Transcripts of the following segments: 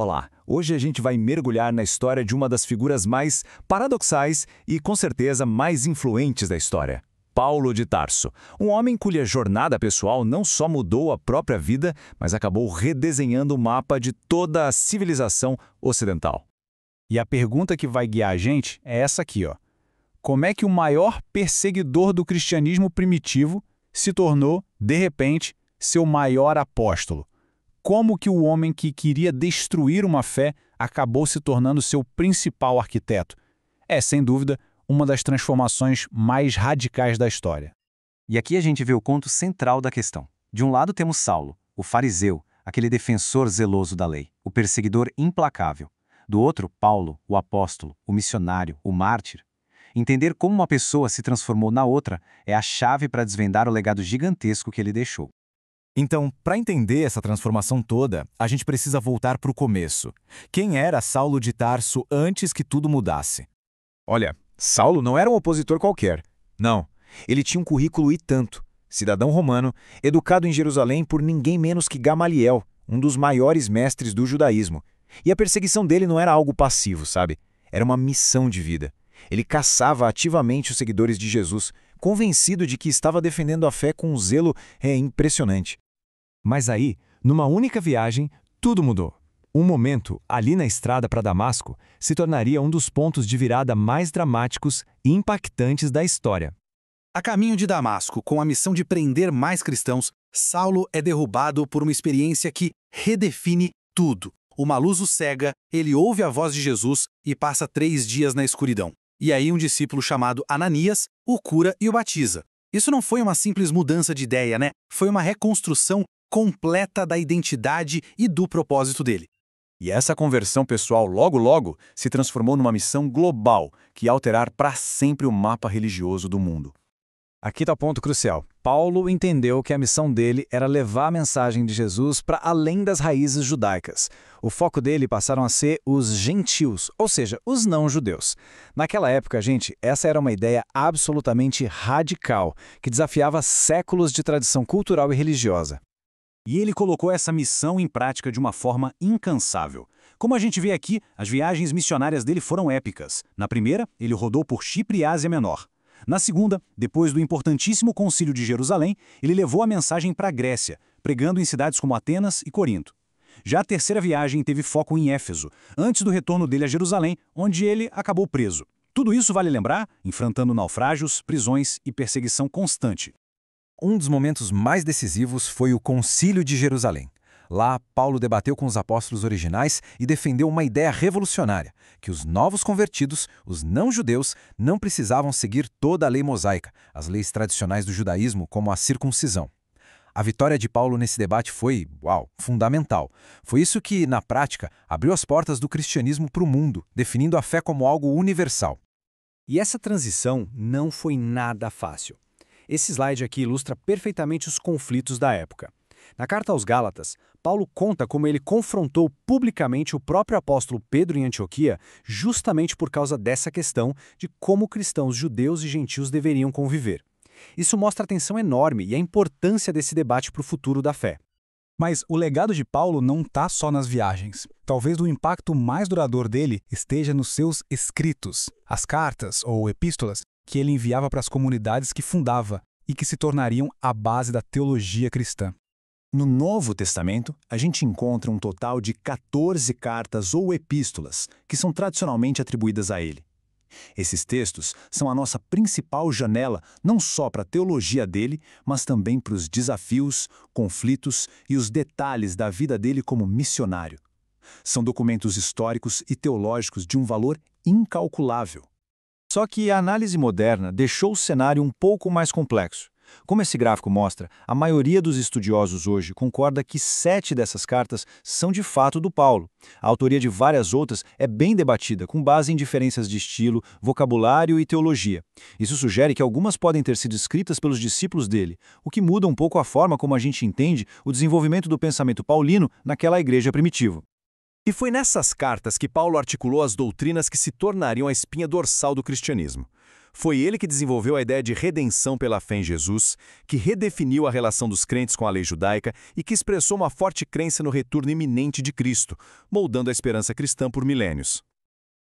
Olá, hoje a gente vai mergulhar na história de uma das figuras mais paradoxais e, com certeza, mais influentes da história. Paulo de Tarso, um homem cuja jornada pessoal não só mudou a própria vida, mas acabou redesenhando o mapa de toda a civilização ocidental. E a pergunta que vai guiar a gente é essa aqui, ó. Como é que o maior perseguidor do cristianismo primitivo se tornou, de repente, seu maior apóstolo? Como que o homem que queria destruir uma fé acabou se tornando seu principal arquiteto? É, sem dúvida, uma das transformações mais radicais da história. E aqui a gente vê o ponto central da questão. De um lado temos Saulo, o fariseu, aquele defensor zeloso da lei, o perseguidor implacável. Do outro, Paulo, o apóstolo, o missionário, o mártir. Entender como uma pessoa se transformou na outra é a chave para desvendar o legado gigantesco que ele deixou. Então, para entender essa transformação toda, a gente precisa voltar para o começo. Quem era Saulo de Tarso antes que tudo mudasse? Olha, Saulo não era um opositor qualquer. Não, ele tinha um currículo e tanto. Cidadão romano, educado em Jerusalém por ninguém menos que Gamaliel, um dos maiores mestres do judaísmo. E a perseguição dele não era algo passivo, sabe? Era uma missão de vida. Ele caçava ativamente os seguidores de Jesus, convencido de que estava defendendo a fé com um zelo impressionante. Mas aí, numa única viagem, tudo mudou. Um momento, ali na estrada para Damasco, se tornaria um dos pontos de virada mais dramáticos e impactantes da história. A caminho de Damasco, com a missão de prender mais cristãos, Saulo é derrubado por uma experiência que redefine tudo. Uma luz o cega, ele ouve a voz de Jesus e passa 3 dias na escuridão. E aí um discípulo chamado Ananias o cura e o batiza. Isso não foi uma simples mudança de ideia, né? Foi uma reconstrução completa da identidade e do propósito dele. E essa conversão pessoal logo se transformou numa missão global que ia alterar para sempre o mapa religioso do mundo. Aqui está o ponto crucial. Paulo entendeu que a missão dele era levar a mensagem de Jesus para além das raízes judaicas. O foco dele passaram a ser os gentios, ou seja, os não-judeus. Naquela época, gente, essa era uma ideia absolutamente radical, que desafiava séculos de tradição cultural e religiosa. E ele colocou essa missão em prática de uma forma incansável. Como a gente vê aqui, as viagens missionárias dele foram épicas. Na primeira, ele rodou por Chipre e Ásia Menor. Na segunda, depois do importantíssimo Concílio de Jerusalém, ele levou a mensagem para a Grécia, pregando em cidades como Atenas e Corinto. Já a terceira viagem teve foco em Éfeso, antes do retorno dele a Jerusalém, onde ele acabou preso. Tudo isso, vale lembrar, enfrentando naufrágios, prisões e perseguição constante. Um dos momentos mais decisivos foi o Concílio de Jerusalém. Lá, Paulo debateu com os apóstolos originais e defendeu uma ideia revolucionária, que os novos convertidos, os não-judeus, não precisavam seguir toda a lei mosaica, as leis tradicionais do judaísmo, como a circuncisão. A vitória de Paulo nesse debate foi, fundamental. Foi isso que, na prática, abriu as portas do cristianismo para o mundo, definindo a fé como algo universal. E essa transição não foi nada fácil. Esse slide aqui ilustra perfeitamente os conflitos da época. Na carta aos Gálatas, Paulo conta como ele confrontou publicamente o próprio apóstolo Pedro em Antioquia justamente por causa dessa questão de como cristãos judeus e gentios deveriam conviver. Isso mostra a tensão enorme e a importância desse debate para o futuro da fé. Mas o legado de Paulo não está só nas viagens. Talvez o impacto mais duradouro dele esteja nos seus escritos, as cartas ou epístolas que ele enviava para as comunidades que fundava e que se tornariam a base da teologia cristã. No Novo Testamento, a gente encontra um total de 14 cartas ou epístolas, que são tradicionalmente atribuídas a ele. Esses textos são a nossa principal janela não só para a teologia dele, mas também para os desafios, conflitos e os detalhes da vida dele como missionário. São documentos históricos e teológicos de um valor incalculável. Só que a análise moderna deixou o cenário um pouco mais complexo. Como esse gráfico mostra, a maioria dos estudiosos hoje concorda que 7 dessas cartas são de fato do Paulo. A autoria de várias outras é bem debatida, com base em diferenças de estilo, vocabulário e teologia. Isso sugere que algumas podem ter sido escritas pelos discípulos dele, o que muda um pouco a forma como a gente entende o desenvolvimento do pensamento paulino naquela igreja primitiva. E foi nessas cartas que Paulo articulou as doutrinas que se tornariam a espinha dorsal do cristianismo. Foi ele que desenvolveu a ideia de redenção pela fé em Jesus, que redefiniu a relação dos crentes com a lei judaica e que expressou uma forte crença no retorno iminente de Cristo, moldando a esperança cristã por milênios.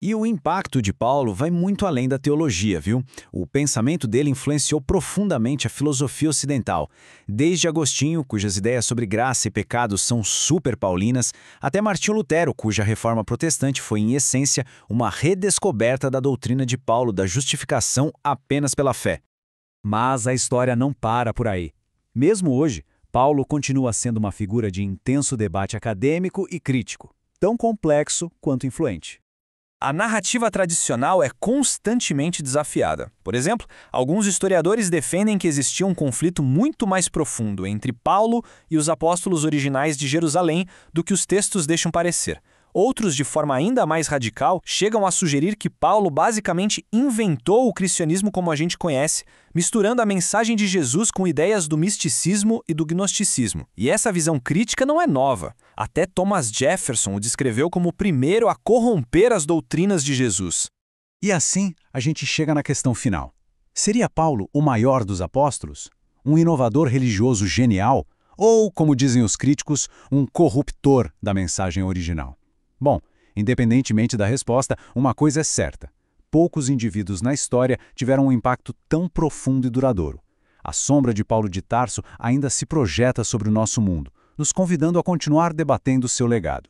E o impacto de Paulo vai muito além da teologia, viu? O pensamento dele influenciou profundamente a filosofia ocidental, desde Agostinho, cujas ideias sobre graça e pecado são super paulinas, até Martinho Lutero, cuja reforma protestante foi, em essência, uma redescoberta da doutrina de Paulo da justificação apenas pela fé. Mas a história não para por aí. Mesmo hoje, Paulo continua sendo uma figura de intenso debate acadêmico e crítico, tão complexo quanto influente. A narrativa tradicional é constantemente desafiada. Por exemplo, alguns historiadores defendem que existia um conflito muito mais profundo entre Paulo e os apóstolos originais de Jerusalém do que os textos deixam parecer. Outros, de forma ainda mais radical, chegam a sugerir que Paulo basicamente inventou o cristianismo como a gente conhece, misturando a mensagem de Jesus com ideias do misticismo e do gnosticismo. E essa visão crítica não é nova. Até Thomas Jefferson o descreveu como o primeiro a corromper as doutrinas de Jesus. E assim, a gente chega na questão final. Seria Paulo o maior dos apóstolos? Um inovador religioso genial? Ou, como dizem os críticos, um corruptor da mensagem original? Bom, independentemente da resposta, uma coisa é certa. Poucos indivíduos na história tiveram um impacto tão profundo e duradouro. A sombra de Paulo de Tarso ainda se projeta sobre o nosso mundo, nos convidando a continuar debatendo seu legado.